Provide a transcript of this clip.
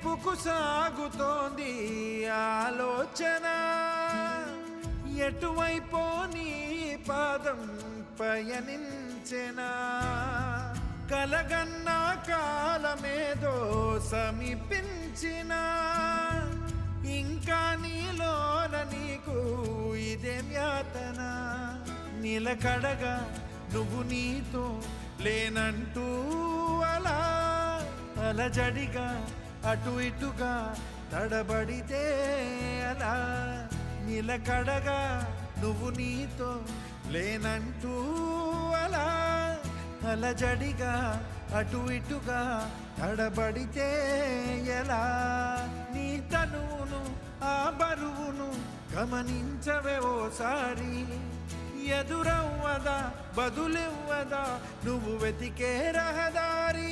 వైపుకు సాగుతోంది ఆలోచన, ఎటువైపో నీ పాదం పయనించెనా. కలగన్నా కాలమేదో సమీపించిన, ఇంకా నీలోన నీకు ఇదే యాతన. నిలకడగా నువ్వు నీతో లేనంటూ అలా అలజడిగా అటు ఇటుగా తడబడితే అలా. నిలకడగా నువ్వు నీతో లేనంటూ అలా అలజడిగా అటు ఇటుగా తడబడితే ఎలా. నీ తనువును ఆ బరువును గమనించవే ఓసారి, ఎదురవ్వదా బదులివ్వదా నువ్వు వెతికే రహదారి.